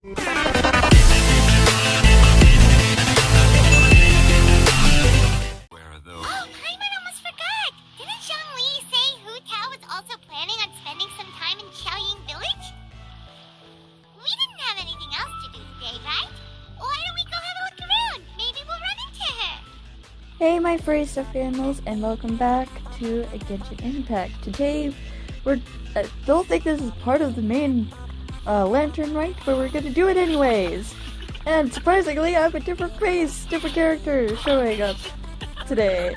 Paimon almost forgot! Didn't Zhongli say Hu Tao was also planning on spending some time in Xiaoying Village? We didn't have anything else to do today, right? Why don't we go have a look around? Maybe we'll run into her! Hey my furry stuffed animals, and welcome back to a Genshin Impact. Today, I don't think this is part of the main Lantern Rite, but we're gonna do it anyways! And surprisingly, I have a different face, different character showing up today,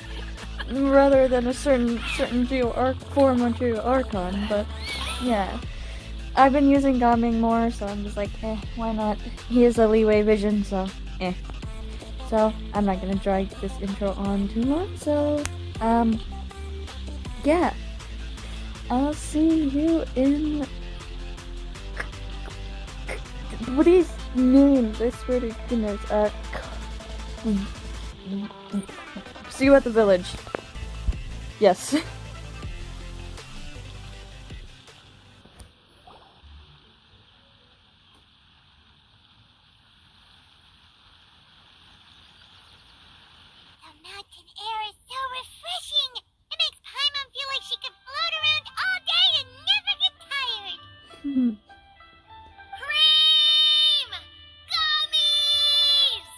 rather than a certain form of Geo Archon, but yeah. I've been using Gaming more, so I'm just like, why not? He has a leeway vision, so So, I'm not gonna drag this intro on too long, so, yeah. I'll see you in... What are these names? I swear to goodness, see you at the village. Yes. Mountain air is so refreshing! It makes Paimon feel like she could float around all day and never get tired! Cream! Gummies!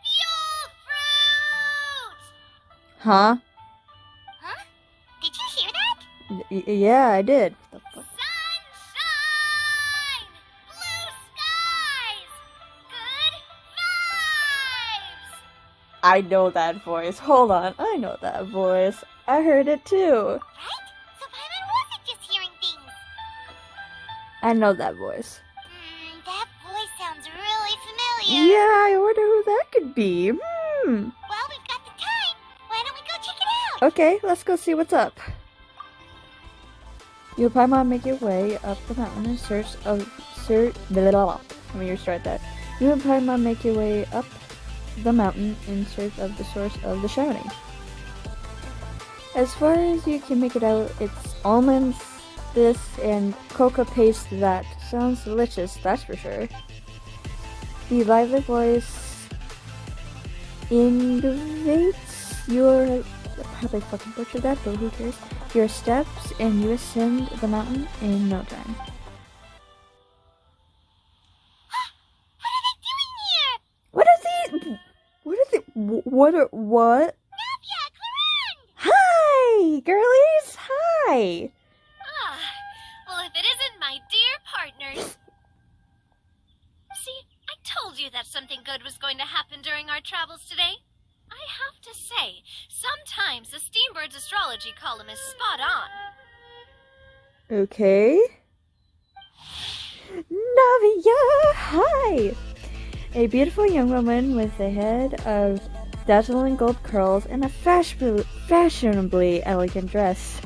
Fuel fruit! Huh? Huh? Did you hear that? Yeah, I did. What the fuck? Sunshine! Blue skies! Good vibes! I know that voice. Hold on, I know that voice. I heard it too. Right? So Paimon wasn't just hearing things. I know that voice. That voice sounds really familiar. Yeah, I wonder who that could be. Well, we've got the time. Why don't we go check it out? Okay, let's go see what's up. You and Paimon make your way up the mountain in search of Let me restart that. You and Paimon make your way up the mountain in search of the source of the shouting. As far as you can make it out, it's almonds this and cocoa paste that. Sounds delicious, that's for sure. The lively voice indicates your... I probably fucking butchered that, but who cares? Your steps, and you ascend the mountain in no time. What? Navia, Clarence! Hi, girlies! Hi! Well, if it isn't my dear partners. See, I told you that something good was going to happen during our travels today. I have to say, sometimes the Steambird's astrology column is spot on. Okay. Navia, hi! A beautiful young woman with a head of dazzling gold curls and a fashionably elegant dress.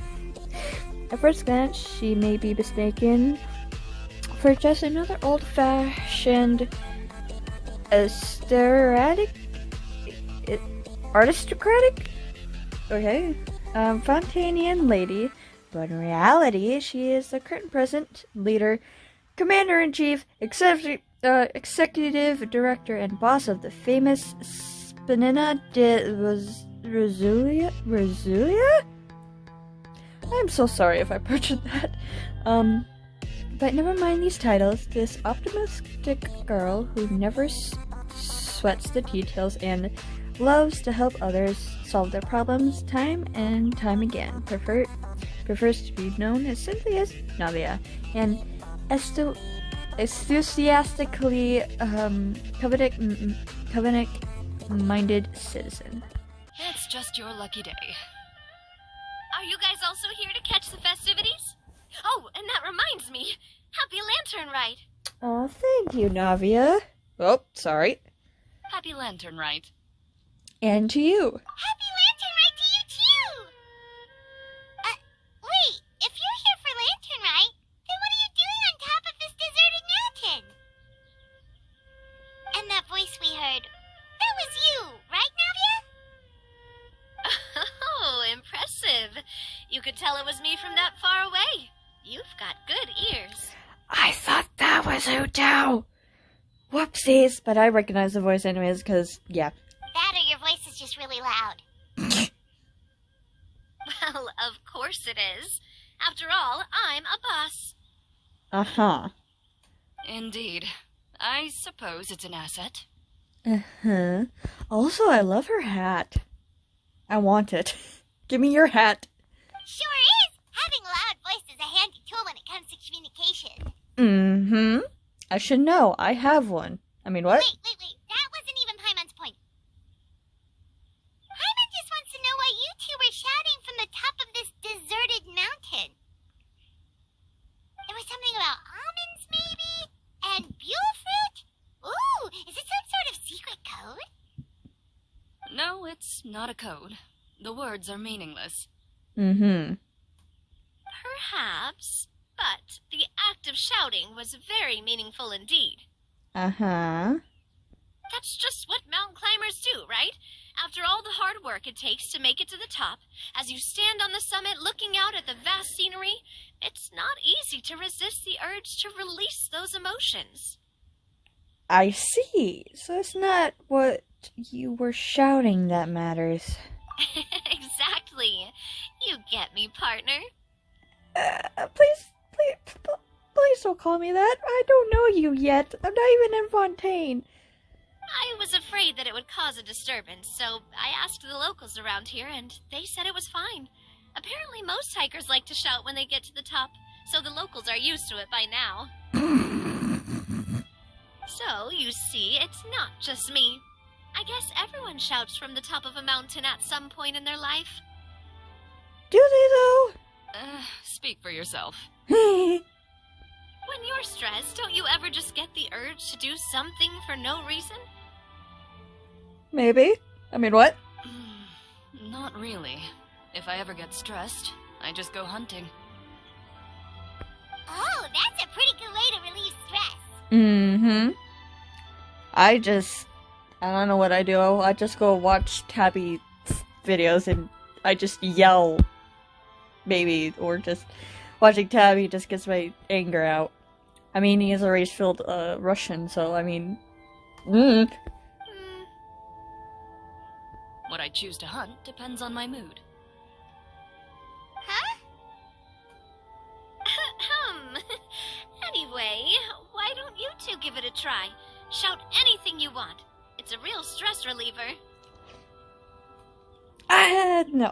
At first glance, she may be mistaken for just another old-fashioned aristocratic? Okay. Fontanian lady, but in reality, she is the current present leader, commander-in-chief, executive director, and boss of the famous Spinina de Rosulia? I'm so sorry if I butchered that. But never mind these titles. This optimistic girl who never sweats the details and loves to help others solve their problems time and time again. Prefers to be known as simply as Navia, and enthusiastically covenant-minded citizen. It's just your lucky day. Are you guys also here to catch the festivities? Oh, and that reminds me. Happy Lantern Rite. Oh, thank you, Navia. Oh, sorry. Happy Lantern Rite. And to you. Happy Lantern Rite to you too! Wait, if you're here for Lantern Rite, then what are you doing on top of this deserted mountain? And that voice we heard, that was you, right, Navia? Oh, impressive. You could tell it was me from that far away. You've got good ears. I thought that was Hu Tao. Whoopsies! But I recognize the voice anyways, because, yeah. That or your voice is just really loud. Well, of course it is. After all, I'm a boss. Uh-huh. Indeed. I suppose it's an asset. Uh-huh. Also, I love her hat. I want it. Give me your hat. Sure is! Having a loud voice is a handy tool when it comes to communication. Mm-hmm. I should know. I have one. I mean, what? Wait. That wasn't even Paimon's point. Paimon just wants to know why you two were shouting from the top of this deserted mountain. There was something about almonds, maybe? And buell fruit? Ooh, is it some sort of secret code? No, it's not a code. The words are meaningless. Mm-hmm. Perhaps, but the act of shouting was very meaningful indeed. Uh-huh. That's just what mountain climbers do, right? After all the hard work it takes to make it to the top, as you stand on the summit looking out at the vast scenery, it's not easy to resist the urge to release those emotions. I see. So it's not what you were shouting that matters. Exactly. You get me, partner. Please don't call me that. I don't know you yet. I'm not even in Fontaine. I was afraid that it would cause a disturbance, so I asked the locals around here, and they said it was fine. Apparently most hikers like to shout when they get to the top, so the locals are used to it by now. So, you see, it's not just me. I guess everyone shouts from the top of a mountain at some point in their life. Do they, Speak for yourself. though? When you're stressed, don't you ever just get the urge to do something for no reason? Maybe. I mean, what? Not really. If I ever get stressed, I just go hunting. Oh, that's a pretty good way to relieve stress. Mm-hmm. I don't know what I do. I just go watch Tabby videos and I just yell. Maybe. Or just watching Tabby just gets my anger out. I mean, he is a race-filled Russian, so I mean... What I choose to hunt depends on my mood. Huh? Anyway, why don't you two give it a try? Shout anything you want. It's a real stress reliever. No.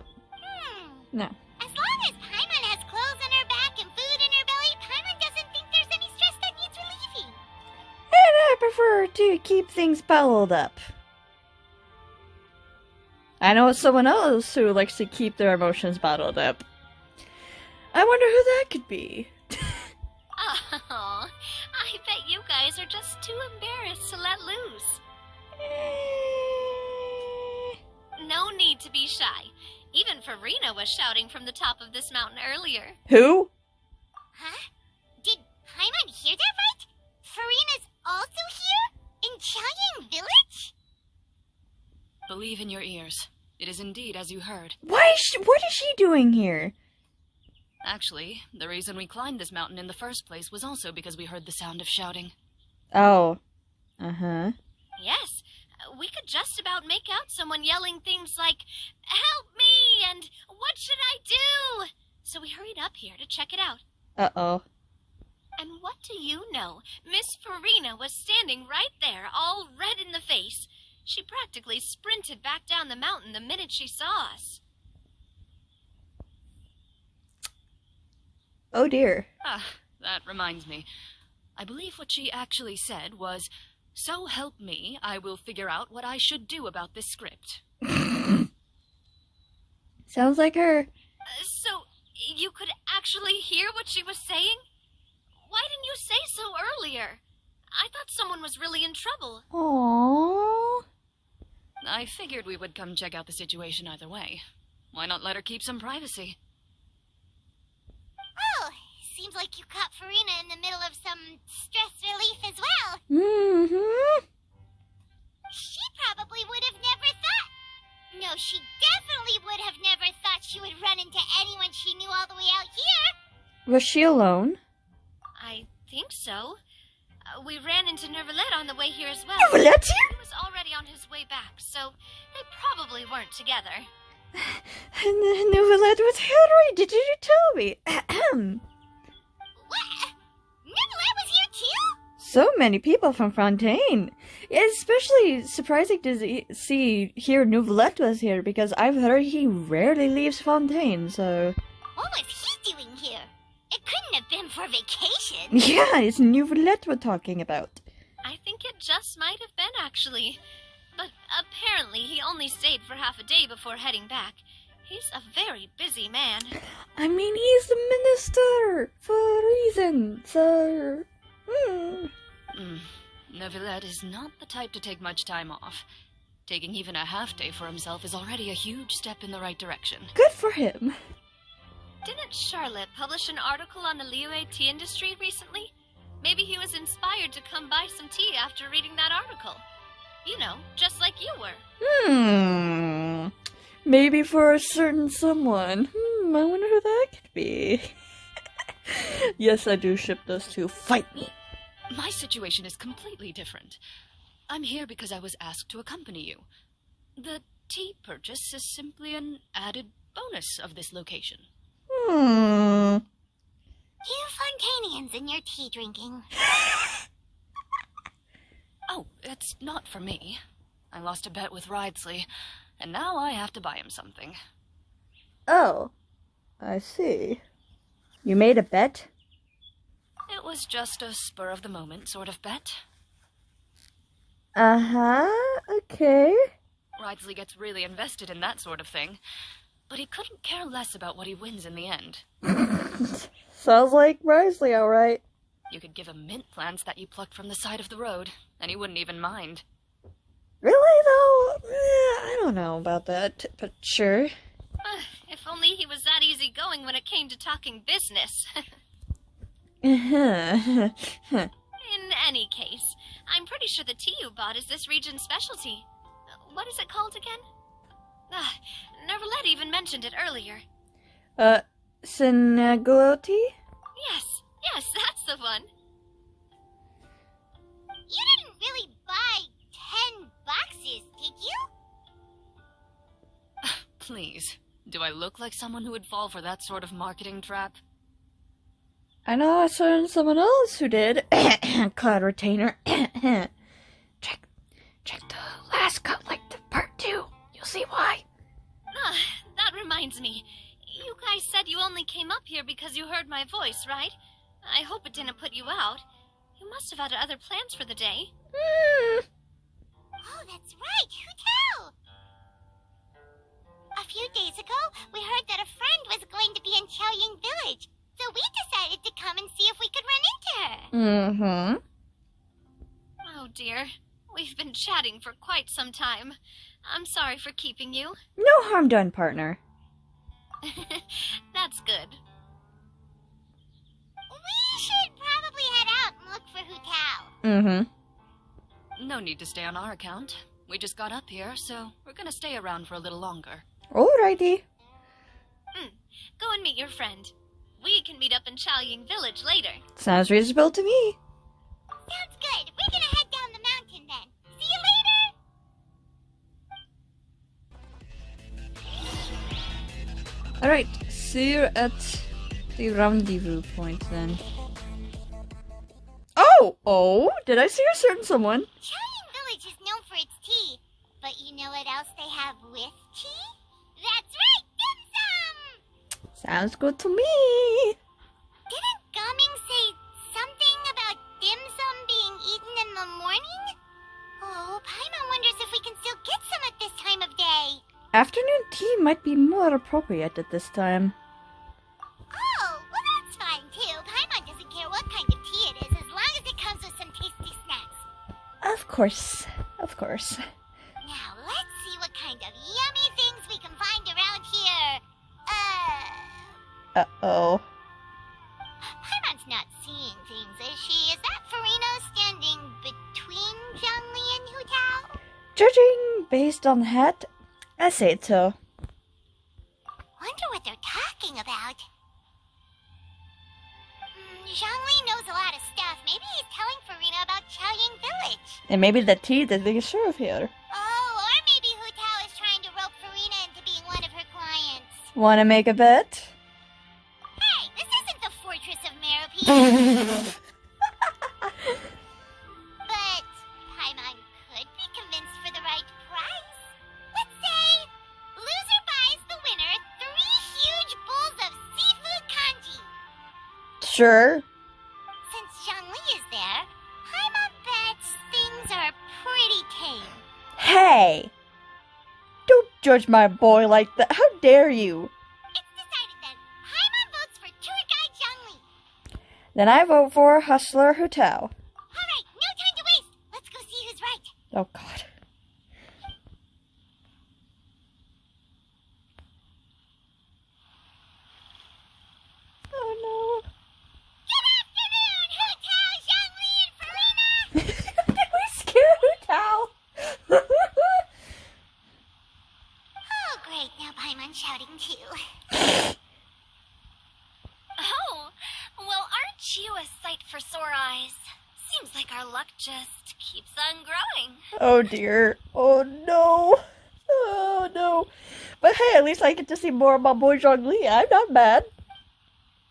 No. As long as Paimon has clothes on her back and food in her belly, Paimon doesn't think there's any stress that needs relieving. And I prefer to keep things bottled up. I know someone else who likes to keep their emotions bottled up. I wonder who that could be. Oh, I bet you guys are just too embarrassed to let loose. No need to be shy. Even Farina was shouting from the top of this mountain earlier. Who? Huh? Did Paimon hear that right? Farina's also here? In Qiaoying Village? Believe in your ears. It is indeed as you heard. What is she doing here? Actually, the reason we climbed this mountain in the first place was also because we heard the sound of shouting. Oh. Uh-huh. Yes, we could just about make out someone yelling things like, "Help me!" and "What should I do?" So we hurried up here to check it out. Uh-oh. And what do you know? Miss Farina was standing right there, all red in the face. She practically sprinted back down the mountain the minute she saw us. Oh dear. That reminds me. I believe what she actually said was, "So help me, I will figure out what I should do about this script." Sounds like her. So, you could actually hear what she was saying? Why didn't you say so earlier? I thought someone was really in trouble. Aww. I figured we would come check out the situation either way. Why not let her keep some privacy? Oh, seems like you caught Farina in the middle of some stress relief as well. Mm-hmm. She probably would have never thought. No, she definitely would have never thought she would run into anyone she knew all the way out here. Was she alone? I think so. We ran into Neuvillette on the way here as well. Neuvillette's here? He was already on his way back, so they probably weren't together. Neuvillette with Henry, did you tell me? What? Neuvillette was here too? So many people from Fontaine. It's especially surprising to hear Neuvillette was here, because I've heard he rarely leaves Fontaine, so... What was he doing here? It couldn't have been for vacation. Yeah, it's Neuvillette we're talking about. I think it just might have been, actually. But apparently he only stayed for half a day before heading back. He's a very busy man. I mean, he's the minister, for a reason, so... Neuvillette is not the type to take much time off. Taking even a half day for himself is already a huge step in the right direction. Good for him. Didn't Charlotte publish an article on the Liyue tea industry recently? Maybe he was inspired to come buy some tea after reading that article. You know, just like you were. Maybe for a certain someone. I wonder who that could be. Yes, I do ship those two. Fight me. My situation is completely different. I'm here because I was asked to accompany you. The tea purchase is simply an added bonus of this location. You Fontainians and your tea drinking. Oh, it's not for me. I lost a bet with Wriothesley, and now I have to buy him something. Oh, I see. You made a bet? It was just a spur-of-the-moment sort of bet. Uh-huh, okay. Wriothesley gets really invested in that sort of thing, but he couldn't care less about what he wins in the end. Sounds like Wriothesley, alright. You could give him mint plants that you plucked from the side of the road, and he wouldn't even mind. Really, though? I don't know about that, but sure. If only he was that easygoing when it came to talking business. Uh-huh. In any case, I'm pretty sure the tea you bought is this region's specialty. What is it called again? Neuvillette even mentioned it earlier. Sinaglotti? Yes, that's the one. You didn't really buy 10 boxes, did you? Please, do I look like someone who would fall for that sort of marketing trap? I know I saw someone else who did. Cloud retainer. Check the last cut, like the part 2. You'll see why. That reminds me. You guys said you only came up here because you heard my voice, right? I hope it didn't put you out. You must have had other plans for the day. Oh, that's right. Who tell? A few days ago, we heard that a friend was going to be in Chaoying Village, so we decided to come and see if we could run into her. Oh dear. We've been chatting for quite some time. I'm sorry for keeping you. No harm done, partner. That's good. We should probably head out and look for Hu Tao. No need to stay on our account. We just got up here, so we're gonna stay around for a little longer. Alrighty. Go and meet your friend. We can meet up in Chaoying Village later. Sounds reasonable to me. Sounds good. We're gonna head down the mountain then. See you later! Alright, see you at the rendezvous point then. Oh, did I see a certain someone? Chaoying Village is known for its tea, but you know what else they have with tea? That's right, dim sum! Sounds good to me. Didn't Gaming say something about dim sum being eaten in the morning? Oh, Paimon wonders if we can still get some at this time of day. Afternoon tea might be more appropriate at this time. Oh, well that's fine too. Paimon doesn't care what kind of tea it is as long as it comes with some tasty snacks. Of course, of course. Now let's see what kind of yummy things we can find around here. Uh-oh. Paimon's not seeing things, is she? Is that Farina standing between Zhongli and Hu Tao? Judging based on the hat, I say so. Wonder what they're talking about. Zhongli knows a lot of stuff. Maybe he's telling Farina about And maybe the tea that they serve here. Oh, or maybe Hu Tao is trying to rope Farina into being one of her clients. Wanna make a bet? Hey, this isn't the Fortress of Merope. But Paimon could be convinced for the right price. Let's say loser buys the winner 3 huge bowls of seafood kanji. Sure. Since Zhongli is there, Paimon bets things are pretty tame. Hey! Don't judge my boy like that. How dare you? It's decided then. Paimon votes for tour guide Zhongli. Then I vote for Hustler Hu Tao. Alright, no time to waste. Let's go see who's right. Oh god. Oh Good afternoon, Hu Tao, Zhongli, and Farina! no. Did we scare Hu Tao? Oh, great. Now Paimon's shouting too. Oh, well, aren't you a sight for sore eyes? Seems like our luck just keeps on growing. Oh dear. Oh no. Oh no. But hey, at least I get to see more of my boy Zhongli. I'm not mad.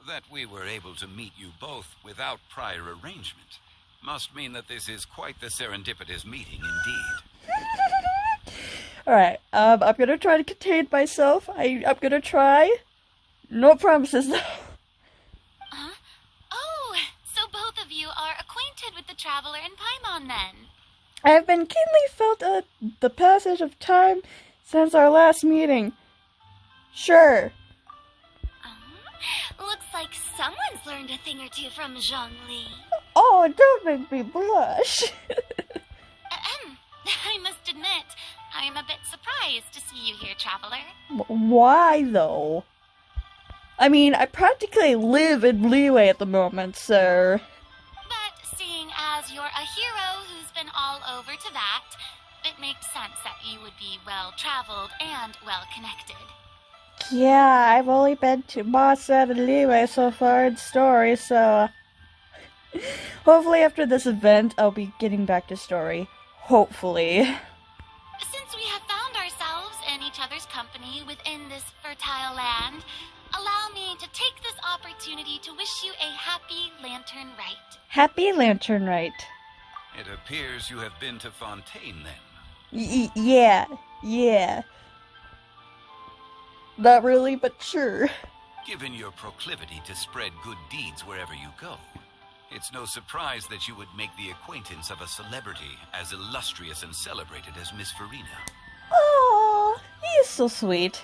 That we were able to meet you both without prior arrangement must mean that this is quite the serendipitous meeting indeed. Alright, I'm gonna try to contain myself. I'm gonna try. No promises though. Huh? Oh, so both of you are acquainted with the Traveler and Paimon then? I've been keenly felt the passage of time since our last meeting. Sure. Looks like someone's learned a thing or two from Zhongli. Oh, don't make me blush. I must admit, I'm a bit surprised to see you here, Traveler. Why though? I mean, I practically live in Leeway at the moment, sir. But seeing as you're a hero who's been all over to that, it makes sense that you would be well-traveled and well-connected. Yeah, I've only been to Mobizen and Leeway so far in story, so hopefully after this event I'll be getting back to story. Hopefully. Since we have found ourselves in each other's company within this fertile land, allow me to take this opportunity to wish you a happy Lantern Rite. Happy Lantern Rite. It appears you have been to Fontaine then. Yeah. Not really, but sure. Given your proclivity to spread good deeds wherever you go, it's no surprise that you would make the acquaintance of a celebrity as illustrious and celebrated as Miss Farina. Oh, he's so sweet.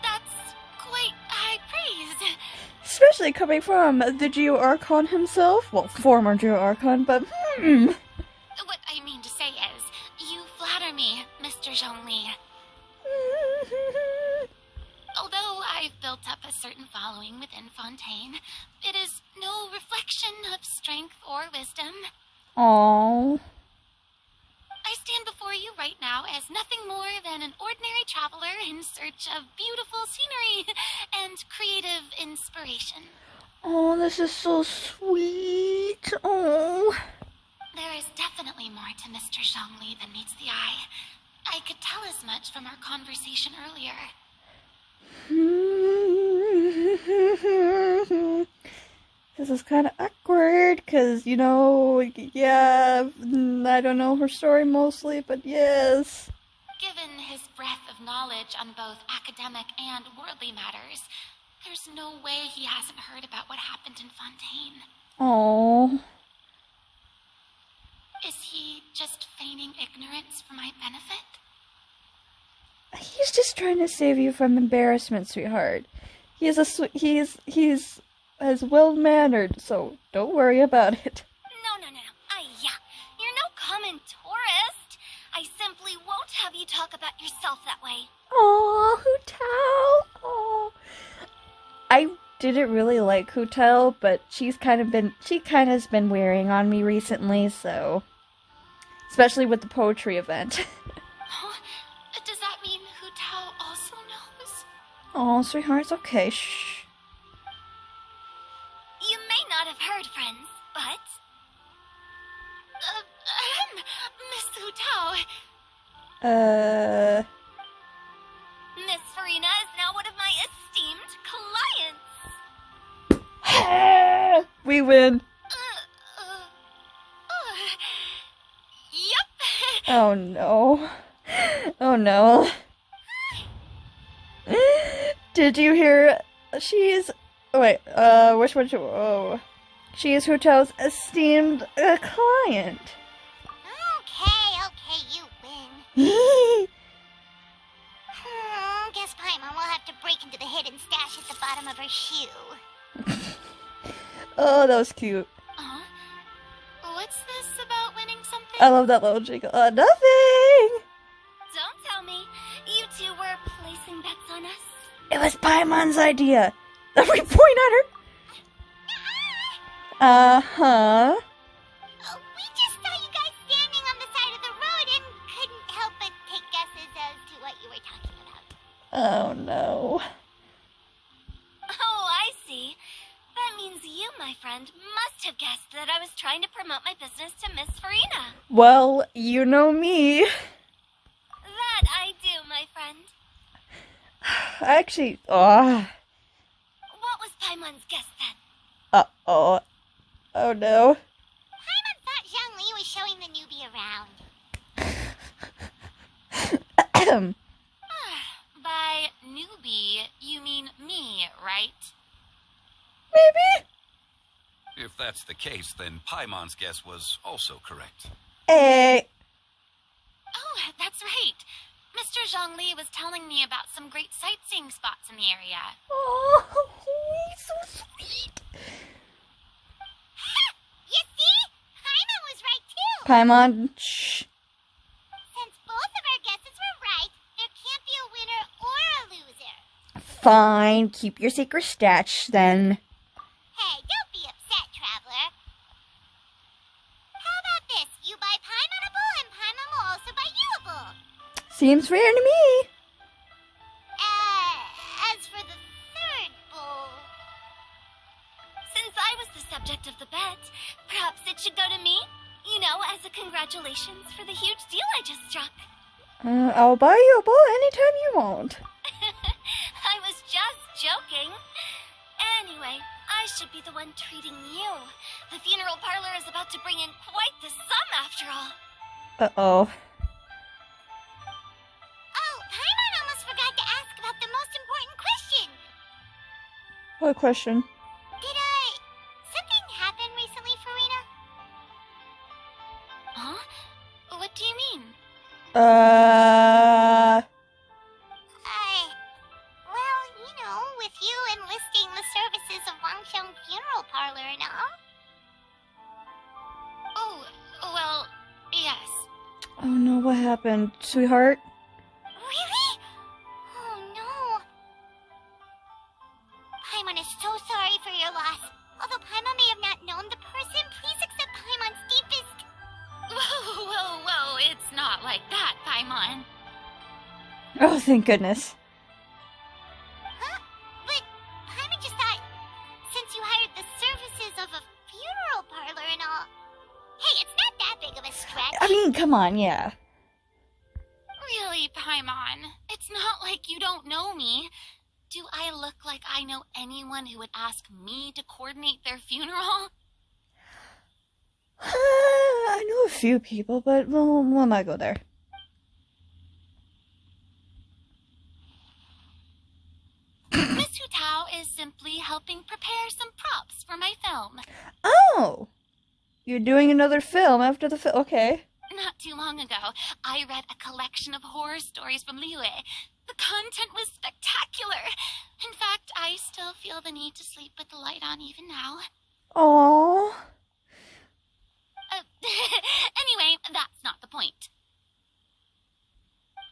That's quite high praise. Especially coming from the Geo Archon himself. Well, former Geo Archon, but What I mean to say is, you flatter me, Mr. Zhongli. Although I've built up a certain following within Fontaine, it is no reflection of strength or wisdom. Aww. I stand before you right now as nothing more than an ordinary traveler in search of beautiful scenery and creative inspiration. Oh, this is so sweet. Oh. There is definitely more to Mr. Zhongli than meets the eye. I could tell as much from our conversation earlier. This is kind of awkward, because, you know, yeah, I don't know her story mostly, but yes. Given his breadth of knowledge on both academic and worldly matters, there's no way he hasn't heard about what happened in Fontaine. Aww. Is he just feigning ignorance for my benefit? He's just trying to save you from embarrassment, sweetheart. He's as well-mannered, so don't worry about it. No. Yeah. You're no common tourist. I simply won't have you talk about yourself that way. Aww, Hu Tao. Aww. I didn't really like Hu Tao, but she kind of has been wearing on me recently, so especially with the poetry event. Huh? Does that mean Hu Tao also knows? Oh, sweetheart, it's okay. Shh. You may not have heard, friends, but Miss Hu Tao. Miss Farina is now one of my esteemed clients. We win. Yep. Oh no. Oh no. Did you hear? She's. Wait, which one? Oh. She is Hu Tao's esteemed client. Okay, you win. Guess Paimon will have to break into the hidden stash at the bottom of her shoe. Oh, that was cute. What's this about winning something? I love that little jiggle. Nothing! Don't tell me. You two were placing bets on us? It was Paimon's idea. We point at her. Uh-huh. We just saw you guys standing on the side of the road and couldn't help but take guesses as to what you were talking about. Oh, no. Oh, I see. That means you, my friend, must have guessed that I was trying to promote my business to Miss Farina. Well, you know me. That I do, my friend. Actually, What was Paimon's guess then? uh-oh. Oh, no. Paimon thought Zhongli was showing the newbie around. By newbie, you mean me, right? Maybe? If that's the case, then Paimon's guess was also correct. Hey. Oh, that's right. Mr. Zhongli was telling me about some great sightseeing spots in the area. Oh, he's so sweet. You see? Paimon was right too. Paimon, shh. Since both of our guesses were right, there can't be a winner or a loser. Fine, keep your secret stash then. Hey, don't be upset, Traveler. How about this? You buy Paimonable and Paimon will also buy youable. Seems fair to me. As for the third bowl... Since I was the subject of the bet, perhaps it should go to me? You know, as a congratulations for the huge deal I just struck. I'll buy you a bowl anytime you want. I was just joking. Anyway, I should be the one treating you. The funeral parlor is about to bring in quite the sum after all. Uh-oh. Oh, Paimon almost forgot to ask about the most important question. What question? Did, something happen recently, Farina? Huh? What do you mean? Well, you know, with you enlisting the services of Wangsheng Funeral Parlor and all. Oh, well, yes. Oh no, what happened, sweetheart? Really? Oh no. Paimon is so sorry for your loss. Although Paimon may have not known the person, please accept Paimon's deepest... Whoa, it's not like that, Paimon. Oh, thank goodness. Huh? But Paimon just thought, since you hired the services of a funeral parlor and all... Hey, it's not that big of a stretch. I mean, come on, yeah. Really, Paimon? It's not like you don't know me. Do I look like I know anyone who would ask me to coordinate their funeral? I know a few people, but we'll not go there. Miss Hu Tao is simply helping prepare some props for my film. Oh! You're doing another film after the film. Okay. Not too long ago, I read a collection of horror stories from Liyue. The content was spectacular. In fact, I still feel the need to sleep with the light on even now. Aww. Anyway, that's not the point.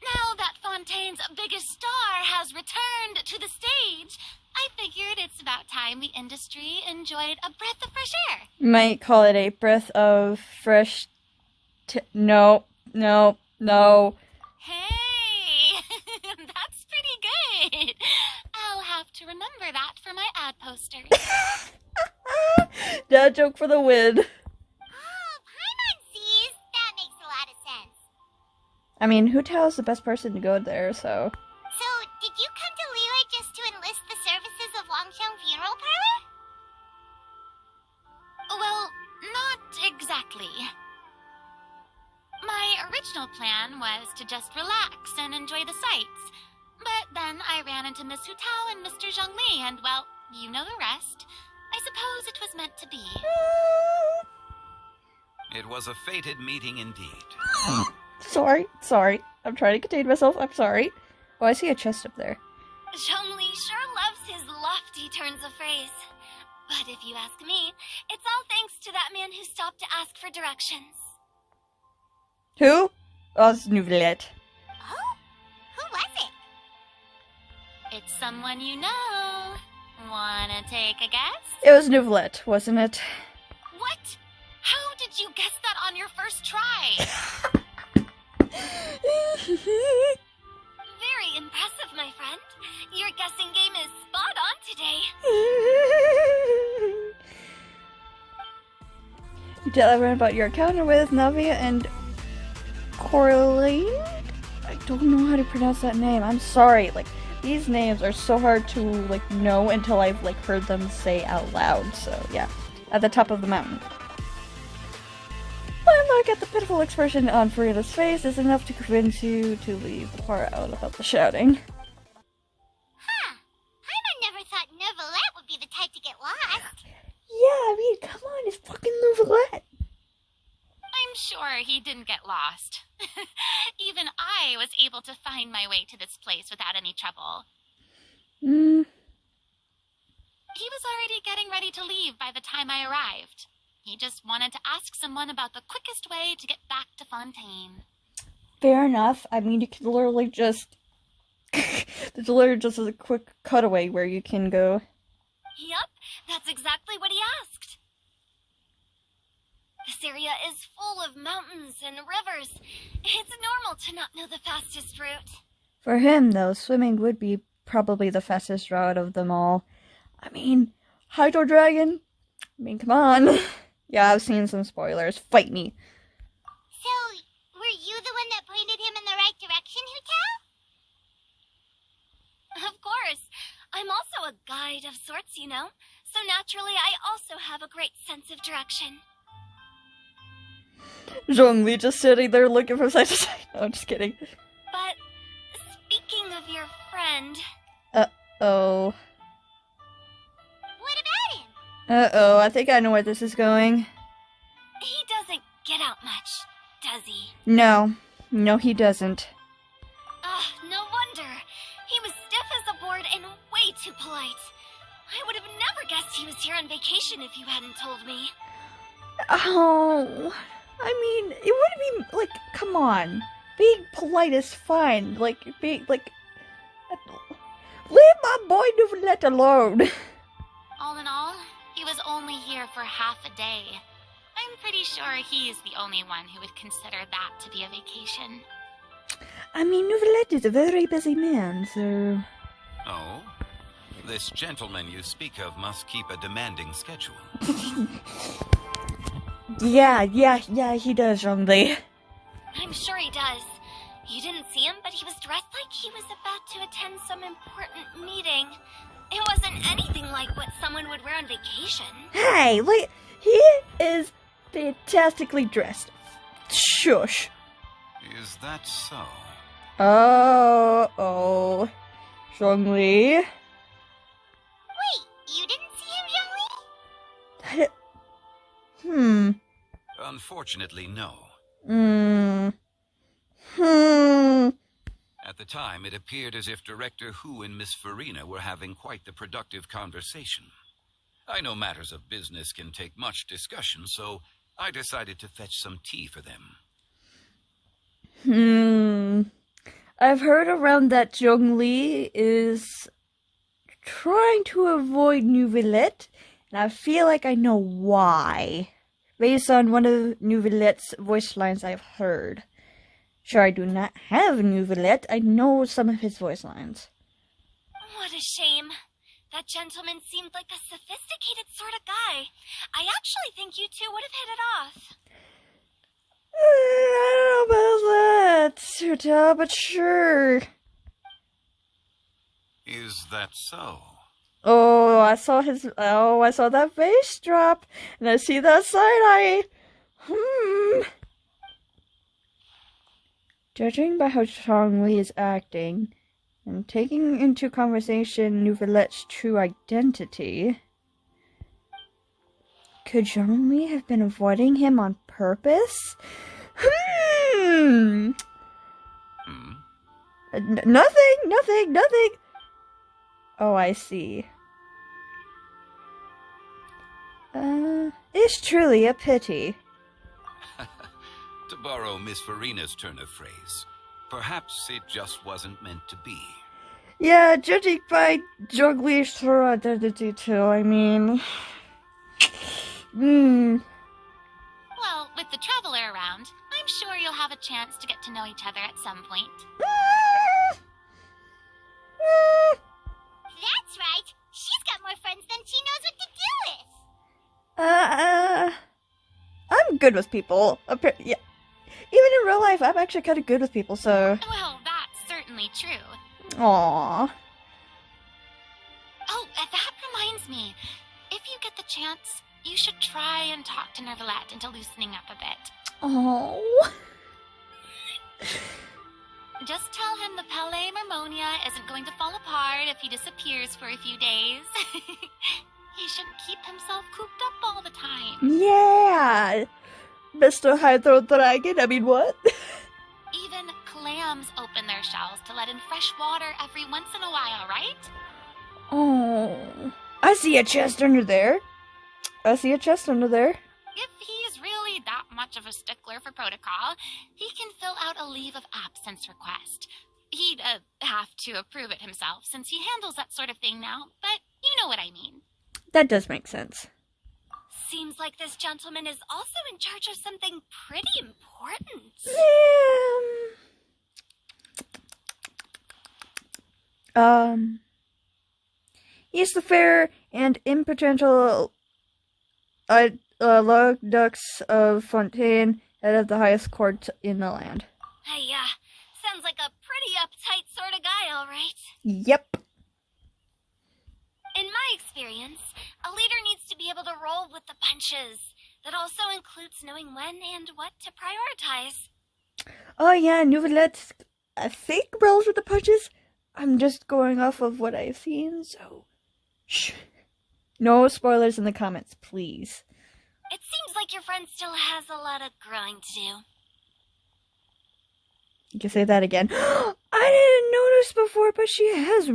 Now that Fontaine's biggest star has returned to the stage, I figured it's about time the industry enjoyed a breath of fresh air. You might call it a breath of fresh... No. Hey, that's pretty good. I'll have to remember that for my ad posters. Dad joke for the win. Oh, Paimon sees. That makes a I mean, Hu Tao is the best person to go there, so... So, did you come to Liyue just to enlist the services of Wangsheng Funeral Parlor? Well, not exactly. My original plan was to just relax and enjoy the sights. But then I ran into Miss Hu Tao and Mr. Zhongli, and well, you know the rest. I suppose it was meant to be. It was a fated meeting indeed. Sorry. I'm trying to contain myself. I'm sorry. Oh, I see a chest up there. Zhongli sure loves his lofty turns of phrase. But if you ask me, it's all thanks to that man who stopped to ask for directions. Who? Oh, it's Neuvillette. Oh? Who was it? It's someone you know. Wanna take a guess? It was Neuvillette, wasn't it? What? How did you guess that on your first try? Very impressive, my friend. Your guessing game is spot on today. You tell everyone about your encounter with Navia and Coraline? I don't know how to pronounce that name. I'm sorry. Like, these names are so hard to, like, know until I've, like, heard them say out loud. So, yeah. At the top of the mountain. One look at the pitiful expression on Furiona's face is enough to convince you to leave the part out about the shouting. Huh. Paimon never thought Neuvillette would be the type to get lost. Yeah, I mean, come on, it's fucking Neuvillette. I'm sure he didn't get lost. Even I was able to find my way to this place without any trouble. He was already getting ready to leave by the time I arrived. He just wanted to ask someone about the quickest way to get back to Fontaine. Fair enough. I mean, you can literally just... There's literally just a quick cutaway where you can go. Yup, that's exactly what he asked. This area is full of mountains and rivers. It's normal to not know the fastest route. For him, though, swimming would be probably the fastest route of them all. I mean, Hydro Dragon? I mean, come on. Yeah, I've seen some spoilers. Fight me. So, were you the one that pointed him in the right direction, Hu Tao? Of course. I'm also a guide of sorts, you know. So naturally, I also have a great sense of direction. Zhongli just sitting there looking from side to side. No, I'm just kidding. But, speaking of your friend... Uh-oh. What about him? Uh-oh, I think I know where this is going. He doesn't get out much, does he? No, he doesn't. No wonder. He was stiff as a board and way too polite. I would have never guessed he was here on vacation if you hadn't told me. Oh, I mean, it wouldn't be, like, come on. Being polite is fine. Like, being, like... Leave my boy Neuvillette alone. All in all, he was only here for half a day. I'm pretty sure he is the only one who would consider that to be a vacation. I mean, Neuvillette is a very busy man, so... Oh? This gentleman you speak of must keep a demanding schedule. Yeah, he does, Zhongli. I'm sure he does. You didn't see him, but he was dressed like he was about to attend some important meeting. It wasn't anything like what someone would wear on vacation. Hey, like, he is fantastically dressed. Shush. Is that so? Oh, Zhongli. Wait, you didn't see him, Zhongli? Unfortunately, no. At the time, it appeared as if Director Hu and Miss Farina were having quite the productive conversation. I know matters of business can take much discussion, so I decided to fetch some tea for them. I've heard around that Zhongli is trying to avoid Neuvillette, and I feel like I know why. Based on one of Neuvillette's voice lines I've heard. Sure, I do not have Neuvillette. I know some of his voice lines. What a shame. That gentleman seemed like a sophisticated sort of guy. I actually think you two would have hit it off. I don't know about that. Hu Tao, but sure. Is that so? Oh, I saw that face drop, and I see that side eye. Judging by how Zhongli is acting, and taking into conversation Neuvillette's true identity, could Zhongli have been avoiding him on purpose? Nothing. Oh, I see. It's truly a pity. To borrow Miss Farina's turn of phrase, perhaps it just wasn't meant to be. Yeah, judging by Zhongli's true identity too, I mean... Well, with the traveler around, I'm sure you'll have a chance to get to know each other at some point. That's right! She's got more friends than she knows what to do with! I'm good with people. Yeah. Even in real life, I'm actually kind of good with people, so... Well, that's certainly true. Aww. Oh, that reminds me. If you get the chance, you should try and talk to Neuvillette into loosening up a bit. Oh. Just tell him the Palais Mermonia isn't going to fall apart if he disappears for a few days. He shouldn't keep himself cooped up all the time. Yeah! Mr. High-Throat Dragon, I mean, what? Even clams open their shells to let in fresh water every once in a while, right? Oh. I see a chest under there. If he is really that much of a stickler for protocol, he can fill out a leave of absence request. He'd have to approve it himself, since he handles that sort of thing now, but you know what I mean. That does make sense. Seems like this gentleman is also in charge of something pretty important. He's the fair and impotential Logdux of Fontaine, head of the highest court in the land. Hey, sounds like a pretty uptight sort of guy, all right. Yep. In my experience, a leader needs to be able to roll with the punches. That also includes knowing when and what to prioritize. Oh yeah, Neuvillette, I think, rolls with the punches. I'm just going off of what I've seen, so... Shh. No spoilers in the comments, please. It seems like your friend still has a lot of growing to do. You can say that again. I didn't notice before, but she has...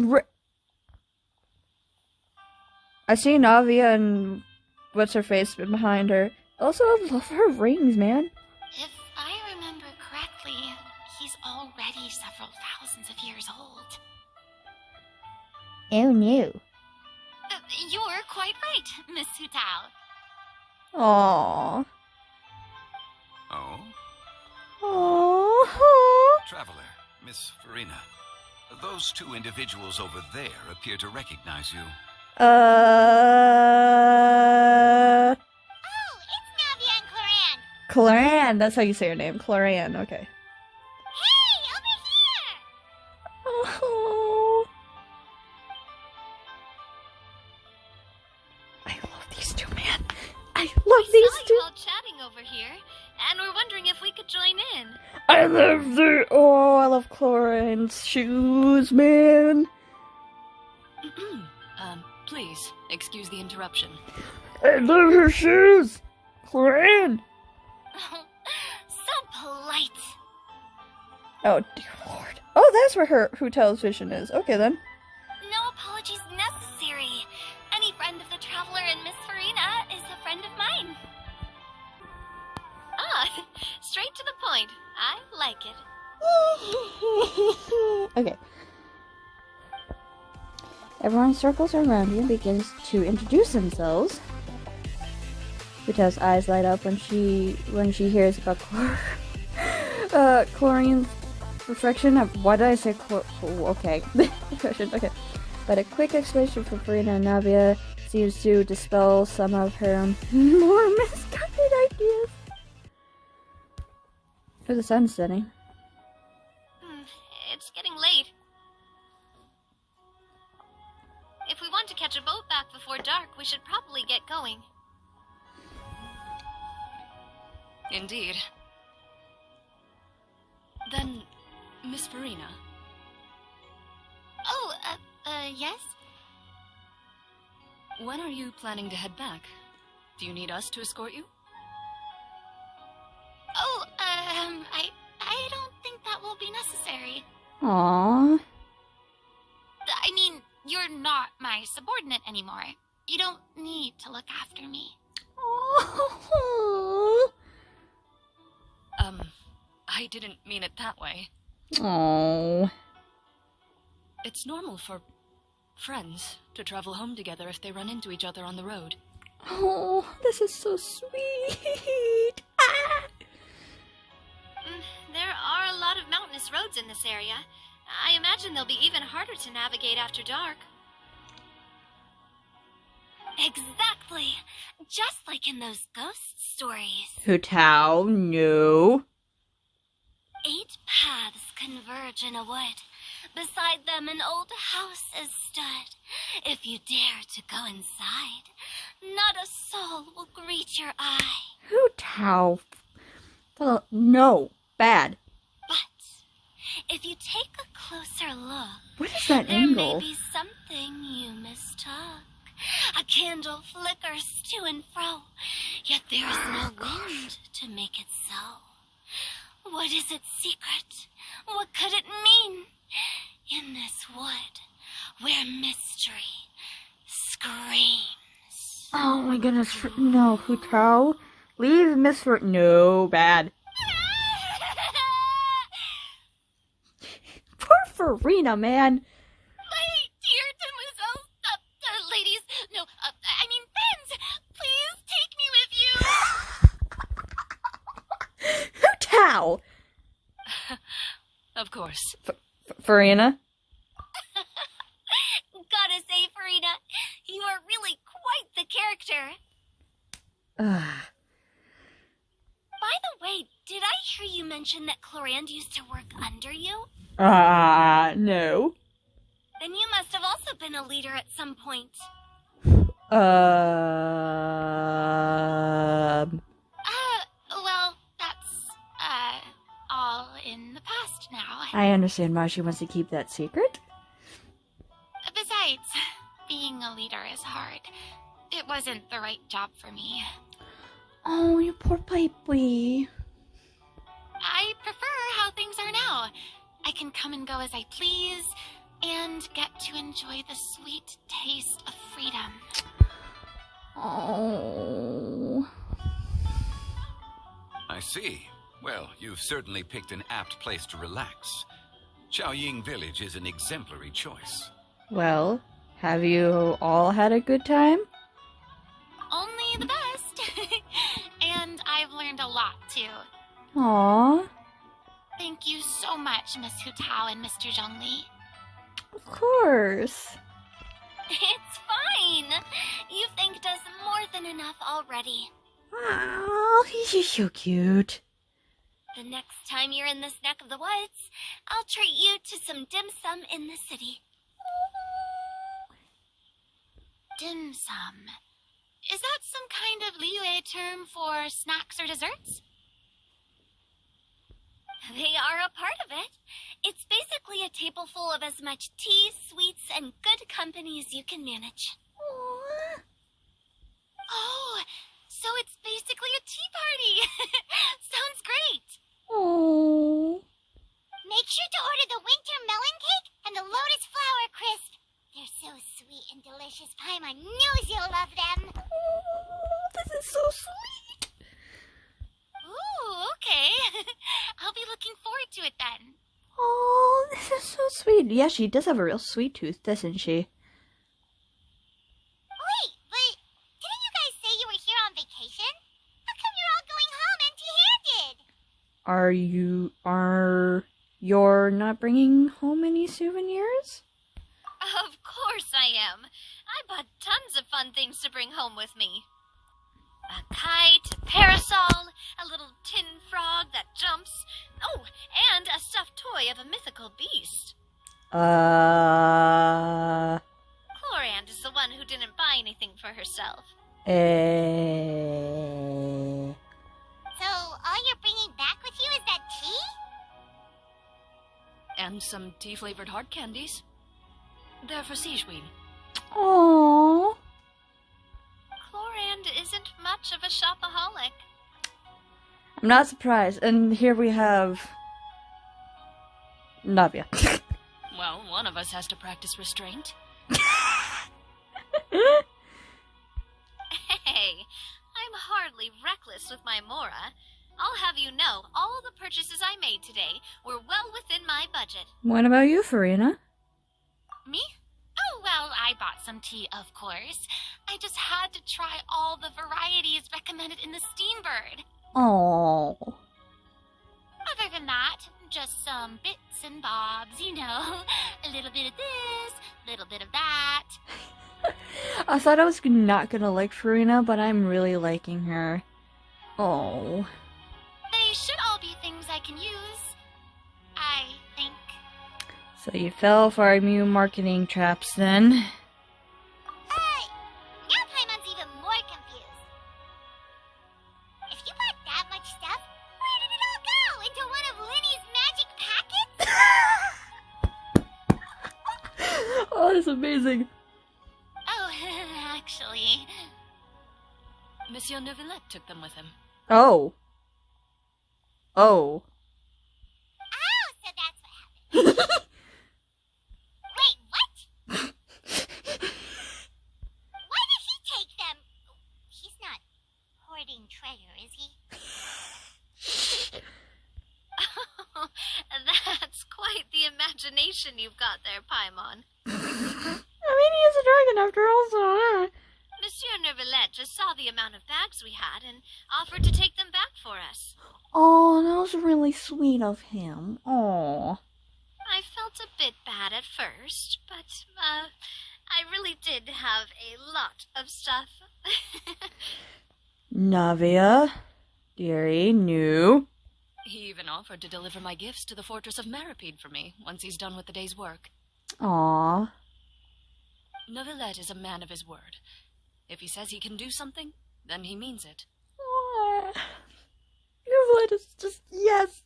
I see Navia and what's-her-face behind her. Also, I love her rings, man. If I remember correctly, he's already several thousands of years old. Oh, no. You're quite right, Miss Hu Tao. Aww. Oh? Aww. Traveler, Miss Farina, those two individuals over there appear to recognize you. Oh, it's Navia and Cloran. Cloran, that's how you say her name. Cloran, okay. Hey, over here! Oh. I love these two, man. I love We these saw two. you all chatting over here, and we're wondering if we could join in. I love Cloran's shoes, man. Please, excuse the interruption. I love her shoes. Cloran. So polite. Oh, dear lord. Oh, that's where her Hu Tao's vision is. Okay, then. No apologies necessary. Any friend of the traveler and Miss Farina is a friend of mine. Straight to the point. I like it. Okay. Everyone circles around you and begins to introduce themselves. Hu Tao's eyes light up when she hears about Chlorine's perfection of... Why did I say okay. Perfection, okay. But a quick explanation for Farina and Navia seems to dispel some of her more misguided ideas. Oh, the sun's setting. Indeed. Then, Miss Farina. Oh, yes? When are you planning to head back? Do you need us to escort you? Oh, I don't think that will be necessary. Aww. I mean, you're not my subordinate anymore. You don't need to look after me. Oh. I didn't mean it that way. Oh. It's normal for friends to travel home together if they run into each other on the road. Oh, this is so sweet. Ah! There are a lot of mountainous roads in this area. I imagine they'll be even harder to navigate after dark. Exactly. Just like in those ghost stories. Hu Tao, no. 8 paths converge in a wood. Beside them an old house is stood. If you dare to go inside, not a soul will greet your eye. Hu Tao. No. Bad. But if you take a closer look, What is that there angle? may be something you mistook. A candle flickers to and fro, yet there is no wind to make it so. What is its secret? What could it mean? In this wood, where mystery screams. Oh my goodness. No, Hu Tao. Leave Miss Fer- No, bad. Poor Farina, man. My dear demoiselles, ladies, no, I mean friends, please take me with you. Hu Tao. Of course. Farina. Gotta say, Farina, you are really quite the character. Ugh. By the way, did I hear you mention that Clorand used to work under you? No. Then you must have also been a leader at some point. Well, that's, all in the past now. I understand why she wants to keep that secret. Besides, being a leader is hard. It wasn't the right job for me. Oh, you poor baby. I prefer how things are now. I can come and go as I please, and get to enjoy the sweet taste of freedom. Oh. I see. Well, you've certainly picked an apt place to relax. Xiaoying Village is an exemplary choice. Well, have you all had a good time? Only the best. And I've learned a lot, too. Aww. Thank you so much, Miss Hu Tao and Mr. Zhongli. Of course. It's fine. You've thanked us more than enough already. Oh, he's just so cute. The next time you're in this neck of the woods, I'll treat you to some dim sum in the city. Dim sum. Is that some kind of Liyue term for snacks or desserts? They are a part of it. It's basically a table full of as much tea, sweets, and good company as you can manage. Aww. Oh, so it's basically a tea party. Sounds great. Oh. Make sure to order the winter melon cake and the lotus flower crisp. They're so sweet and delicious, Paimon knows you'll love them. This is so sweet. Ooh, okay. I'll be looking forward to it then. Oh, this is so sweet. Yeah, she does have a real sweet tooth, doesn't she? Wait, but didn't you guys say you were here on vacation? How come you're all going home empty-handed? You're not bringing home any souvenirs? Of course I am. I bought tons of fun things to bring home with me. A kite, a parasol, a little tin frog that jumps. Oh, and a stuffed toy of a mythical beast. Clorand is the one who didn't buy anything for herself. So all and some tea-flavored hard candies. They're for Sigeween. Aww. Chlorand isn't much of a shopaholic. I'm not surprised. And here we have Navia. Well, one of us has to practice restraint. Hey, I'm hardly reckless with my Mora. I'll have you know, all the purchases I made today were well within my budget. What about you, Farina? Me? Oh, well, I bought some tea, of course. I just had to try all the varieties recommended in the Steambird. Oh. Other than that, just some bits and bobs, you know. A little bit of this, a little bit of that. I thought I was not gonna like Farina, but I'm really liking her. Oh. They should all be things I can use, I think. So you fell for our new marketing traps then. Now Paimon's even more confused. If you bought that much stuff, where did it all go? Into one of Linny's magic packets? Oh, that's amazing. Oh, actually... Monsieur Neuvillette took them with him. Oh. Oh. Oh, so that's what happened. Wait, what? Why did he take them? He's not hoarding treasure, is he? Oh, that's quite the imagination you've got there, Paimon. I mean, he is a dragon after all, so... Monsieur Neuvillette just saw the amount of bags we had and offered to take them back for us. Oh, that was really sweet of him. Oh. I felt a bit bad at first, but, I really did have a lot of stuff. Navia, dearie, new. He even offered to deliver my gifts to the Fortress of Meripede for me once he's done with the day's work. Aw. Neuvillette is a man of his word. If he says he can do something, then he means it. Neuvillette is just, yes.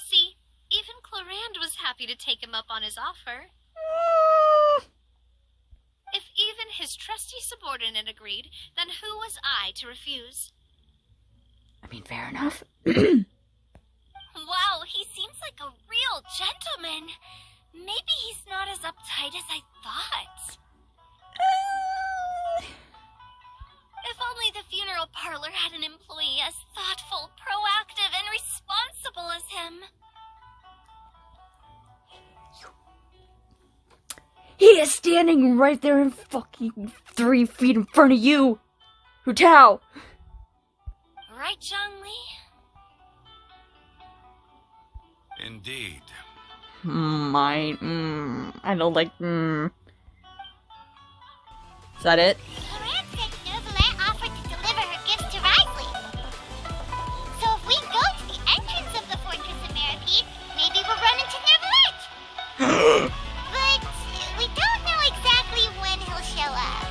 See, even Chlorand was happy to take him up on his offer. If even his trusty subordinate agreed, then who was I to refuse? I mean, fair enough. Wow, he seems like a real gentleman. Maybe he's not as uptight as I thought. If only the funeral parlor had an employee as thoughtful, proactive, and responsible as him. He is standing right there in fucking 3 feet in front of you. Hu Tao. Right, Zhongli? Indeed. I don't like, Is that it? Chlorand said Neuvillette offered to deliver her gifts to Wriothesley. So if we go to the entrance of the Fortress of Meripede, maybe we'll run into Neuvillette. But we don't know exactly when he'll show up.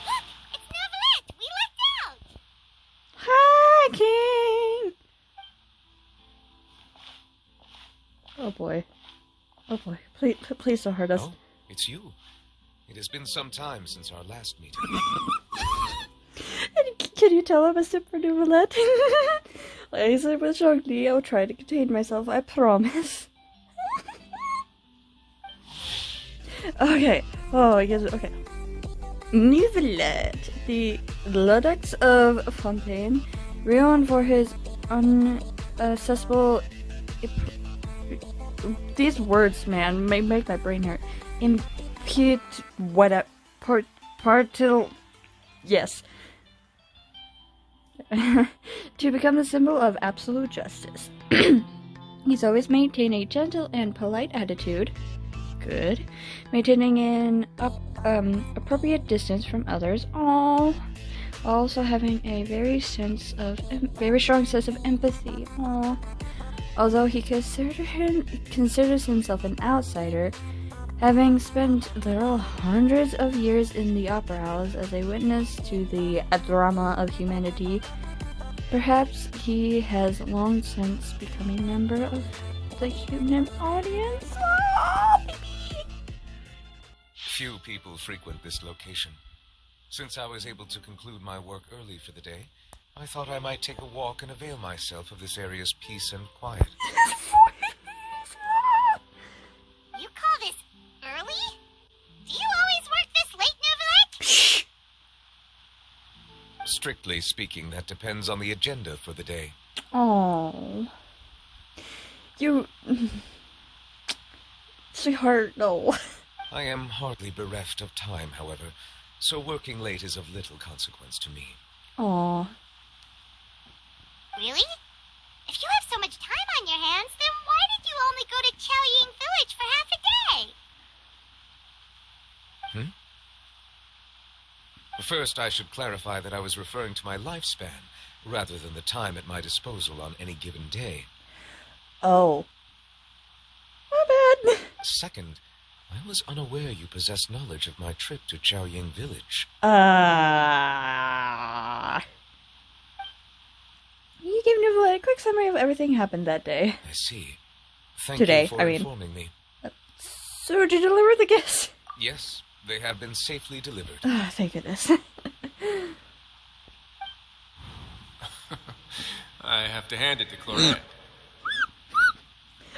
Look, it's Neuvillette. We lucked out. Hi, King. Oh boy. Oh boy. Please don't hurt us. Oh, it's you. It has been some time since our last meeting. Can you tell I'm a sip for Neuvillette? Like I said with Zhongli, I'll try to contain myself, I promise. Okay. Oh, I guess, okay. Neuvillette, the Ludex of Fontaine, renowned for his unaccessible... These words, man, make my brain hurt. Impute... whatever... Partil... Yes. To become the symbol of absolute justice. He's always maintained a gentle and polite attitude. Good. Maintaining an appropriate distance from others. Aww. Also having a very strong sense of empathy. Aww. Although he considers himself an outsider, having spent literal hundreds of years in the opera house as a witness to the drama of humanity, Perhaps he has long since become a member of the human audience. Oh, baby. Few people frequent this location. Since I was able to conclude my work early for the day, I thought I might take a walk and avail myself of this area's peace and quiet. You call this early? Do you always work this late, Neuvillette? Shh. Strictly speaking, that depends on the agenda for the day. Oh, you, sweetheart, no. I am hardly bereft of time, however, so working late is of little consequence to me. Aw. Really? If you have so much time on your hands, then why did you only go to Chaoying Village for half a day? First, I should clarify that I was referring to my lifespan, rather than the time at my disposal on any given day. Oh. My bad. Second, I was unaware you possessed knowledge of my trip to Chaoying Village. You gave Neuvillette a quick summary of everything happened that day. I see. Thank Today, you for informing me. So did you deliver the gifts? Yes, they have been safely delivered. Ah, thank goodness. I have to hand it to Chlorette.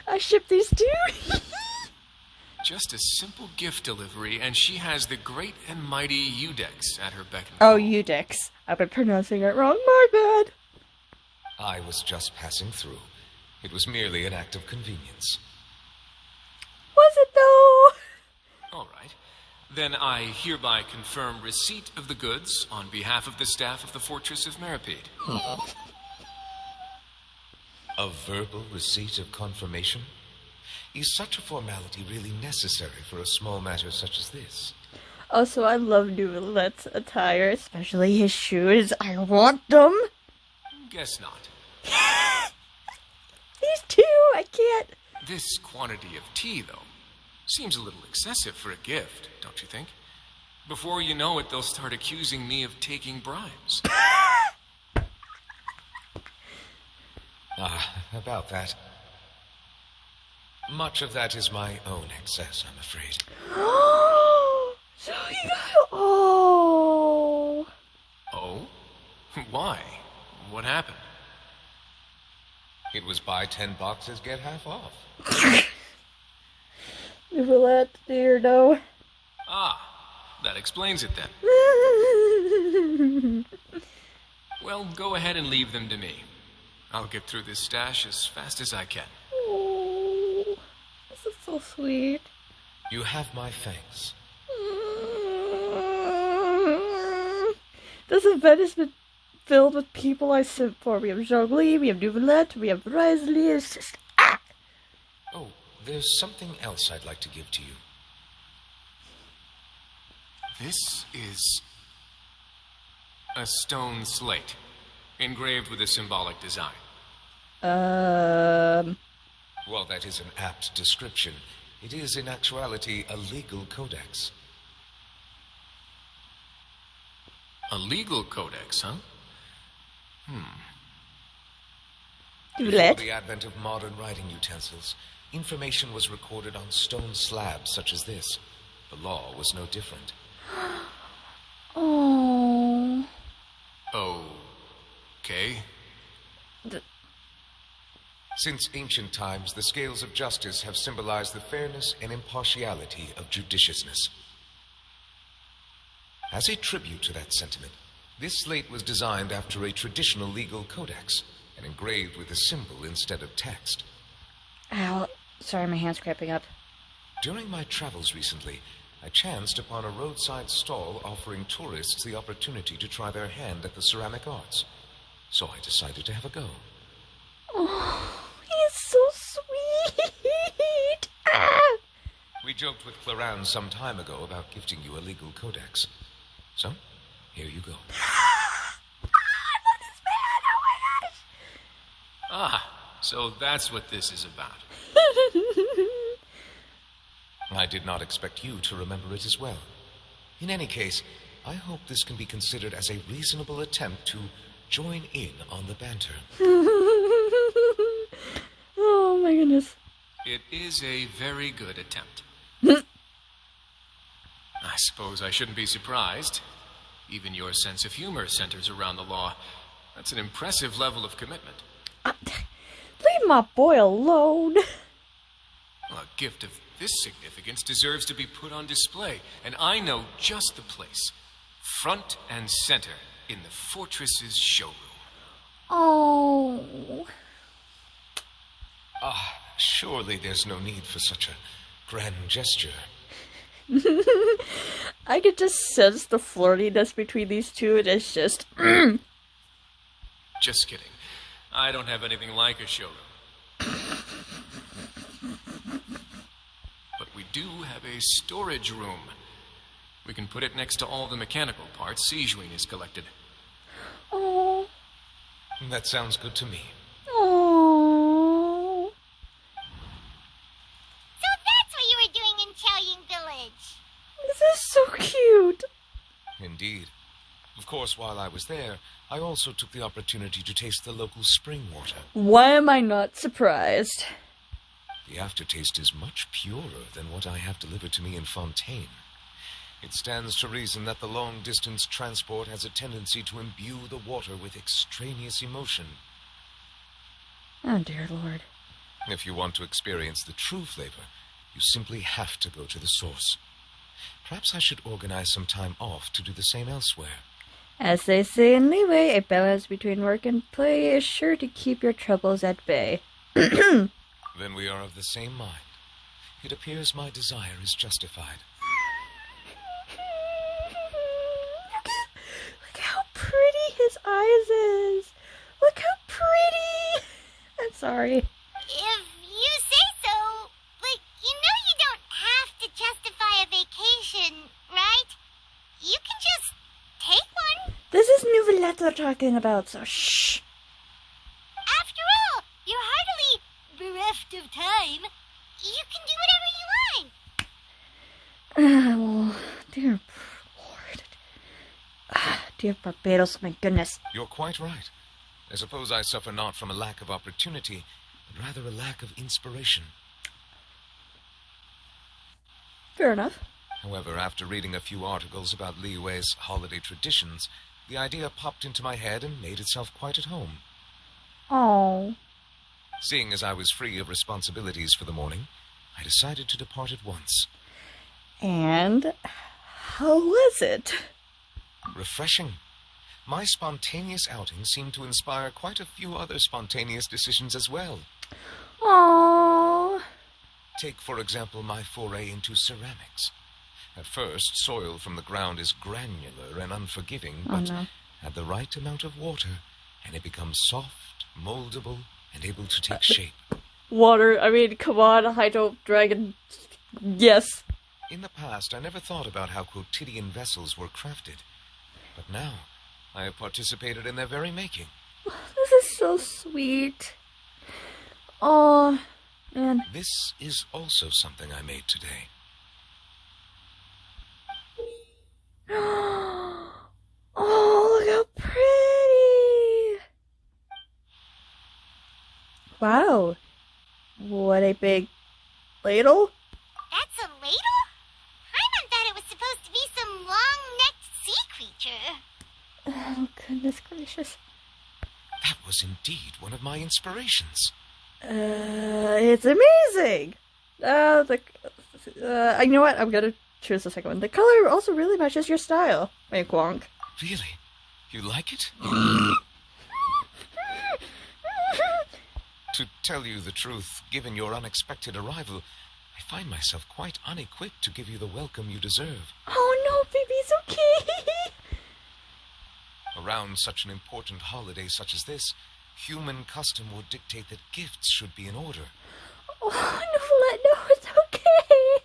I shipped these two. Just a simple gift delivery, and she has the great and mighty Udex at her beck and Oh, call. Udex. I've been pronouncing it wrong. My bad. I was just passing through. It was merely an act of convenience. Was it though? All right. Then I hereby confirm receipt of the goods on behalf of the staff of the Fortress of Meripede. A verbal receipt of confirmation? Is such a formality really necessary for a small matter such as this? Also, I love Neuvillette's attire, especially his shoes. I want them. Guess not. These two, I can't. This quantity of tea, though, seems a little excessive for a gift, don't you think? Before you know it, they'll start accusing me of taking bribes. About that. Much of that is my own excess, I'm afraid. So you got... Oh. Oh? Why? What happened? It was buy 10 boxes, get half off. Neuvillette, dear, no. Ah, that explains it then. Well, go ahead and leave them to me. I'll get through this stash as fast as I can. Oh, this is so sweet. You have my thanks. This event has been filled with people I simp for. We have Zhongli, we have Neuvillette, we have Wriothesley. It's just... Oh, there's something else I'd like to give to you. This is a stone slate, engraved with a symbolic design. While that is an apt description, it is in actuality a legal codex. A legal codex, huh? Before Neuvillette. the advent of modern writing utensils, information was recorded on stone slabs such as this. The law was no different. Oh. Okay. Since ancient times, the scales of justice have symbolized the fairness and impartiality of judiciousness. As a tribute to that sentiment, this slate was designed after a traditional legal codex and engraved with a symbol instead of text. Ow. Sorry, my hand's cramping up. During my travels recently, I chanced upon a roadside stall offering tourists the opportunity to try their hand at the ceramic arts. So I decided to have a go. Oh, he's so sweet. Ah. We joked with Claran some time ago about gifting you a legal codex. So, here you go. I love this man. Oh my gosh. Ah, so that's what this is about. I did not expect you to remember it as well. In any case, I hope this can be considered as a reasonable attempt to join in on the banter. Oh my goodness. It is a very good attempt. I suppose I shouldn't be surprised. Even your sense of humor centers around the law. That's an impressive level of commitment. Leave my boy alone. Well, a gift of this significance deserves to be put on display, and I know just the place. Front and center in the fortress's showroom. Oh. Surely there's no need for such a grand gesture. I could just sense the flirtiness between these two, and it's just... Just kidding. I don't have anything like a showroom. But we do have a storage room. We can put it next to all the mechanical parts Sijuin has collected. Oh. That sounds good to me. Oh. So that's what you were doing in Chaoying Village. This is so cute. Indeed. Of course, while I was there, I also took the opportunity to taste the local spring water. Why am I not surprised? The aftertaste is much purer than what I have delivered to me in Fontaine. It stands to reason that the long-distance transport has a tendency to imbue the water with extraneous emotion. Oh, dear Lord. If you want to experience the true flavor, you simply have to go to the source. Perhaps I should organize some time off to do the same elsewhere. As they say in Leeway, a balance between work and play is sure to keep your troubles at bay. Then we are of the same mind. It appears my desire is justified. Look how pretty his eyes is. Look how pretty. I'm sorry. If you say so, like, you don't have to justify a vacation, right? You can just take one. This is Neuvillette we're talking about, so shh. After all, you're hardly bereft of time. You can do whatever you want. Well, dear Lord. Dear Barbados, my goodness. You're quite right. I suppose I suffer not from a lack of opportunity, but rather a lack of inspiration. Fair enough. However, after reading a few articles about Liyue's holiday traditions, the idea popped into my head and made itself quite at home. Oh. Seeing as I was free of responsibilities for the morning, I decided to depart at once. And how was it? Refreshing. My spontaneous outing seemed to inspire quite a few other spontaneous decisions as well. Aww. Take, for example, my foray into ceramics. At first, soil from the ground is granular and unforgiving, but add the right amount of water, and it becomes soft, moldable, and able to take shape. Water, I mean, come on, Hydro Dragon. Yes. In the past, I never thought about how quotidian vessels were crafted. But now, I have participated in their very making. This is so sweet. Oh, man. This is also something I made today. Oh, look how pretty! Wow. What a big ladle. That's a ladle? Hyman thought it was supposed to be some long-necked sea creature. Oh, goodness gracious. That was indeed one of my inspirations. It's amazing! You know what? I'm gonna choose the second one. The color also really matches your style. Wink wonk. Really? You like it? To tell you the truth, given your unexpected arrival, I find myself quite unequipped to give you the welcome you deserve. Oh no, baby, it's okay! Around such an important holiday such as this, human custom would dictate that gifts should be in order. Oh, no, it's okay!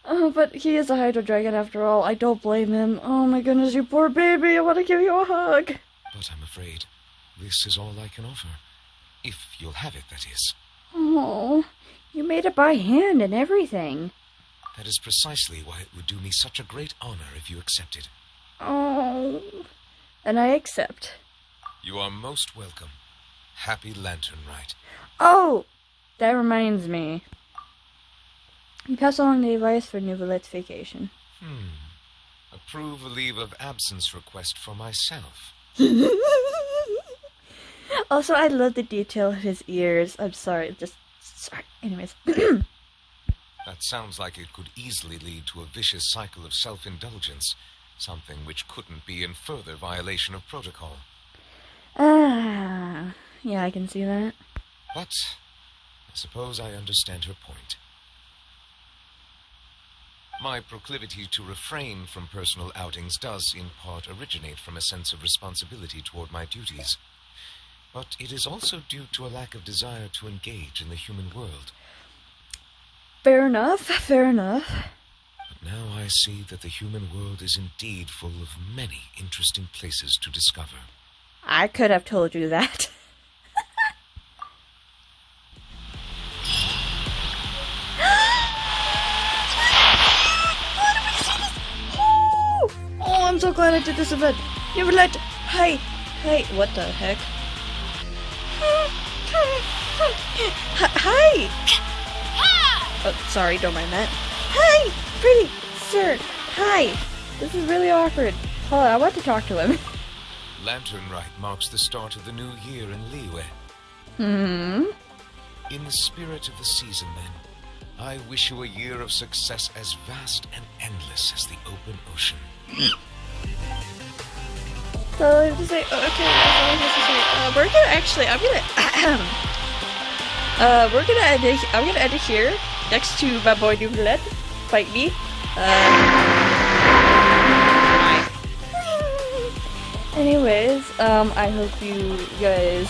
Oh, but he is a Hydro Dragon after all. I don't blame him. Oh my goodness, you poor baby, I want to give you a hug. But I'm afraid this is all I can offer. If you'll have it, that is. Oh, you made it by hand and everything. That is precisely why it would do me such a great honor if you accepted. Oh, and I accept. You are most welcome. Happy Lantern Rite. Oh! That reminds me. You pass along the advice for Neuvillette's vacation. Approve a leave of absence request for myself. Also, I love the detail of his ears. I'm sorry, sorry. Anyways. That sounds like it could easily lead to a vicious cycle of self-indulgence, something which couldn't be in further violation of protocol. Yeah, I can see that. But I suppose I understand her point. My proclivity to refrain from personal outings does, in part, originate from a sense of responsibility toward my duties. But it is also due to a lack of desire to engage in the human world. Fair enough. But now I see that the human world is indeed full of many interesting places to discover. I could have told you that. Oh, I'm so glad I did this event. Neuvillette, hey, what the heck? Hi! Oh, sorry, don't mind that. Hi, pretty sir. Hi. This is really awkward. Hold on, I want to talk to him. Lantern Rite marks the start of the new year in Liyue. In the spirit of the season, then, I wish you a year of success as vast and endless as the open ocean. So I have to say, okay, that's all I have to say. We're gonna actually, I'm gonna end it here, next to my boy Neuvillette, fight me. Anyways, I hope you guys,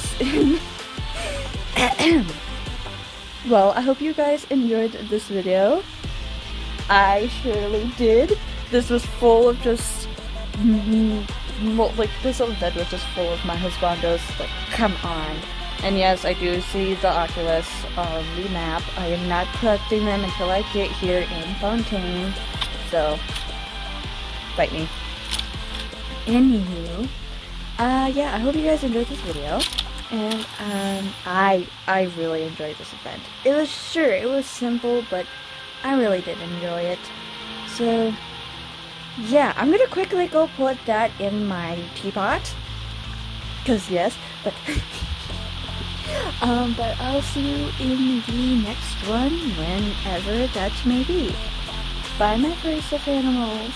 well, I hope you guys enjoyed this video. I surely did. This was full of just, like, this whole bed was just full of my husbandos, like, come on. And yes, I do see the Oculus on the map. I am not collecting them until I get here in Fontaine, so, fight me. Anywho, yeah, I hope you guys enjoyed this video, and, I really enjoyed this event. It was simple, but I really did enjoy it. So, yeah, I'm gonna quickly go put that in my teapot, cause yes, but, but I'll see you in the next one, whenever that may be. Bye, my furry stuffed animals.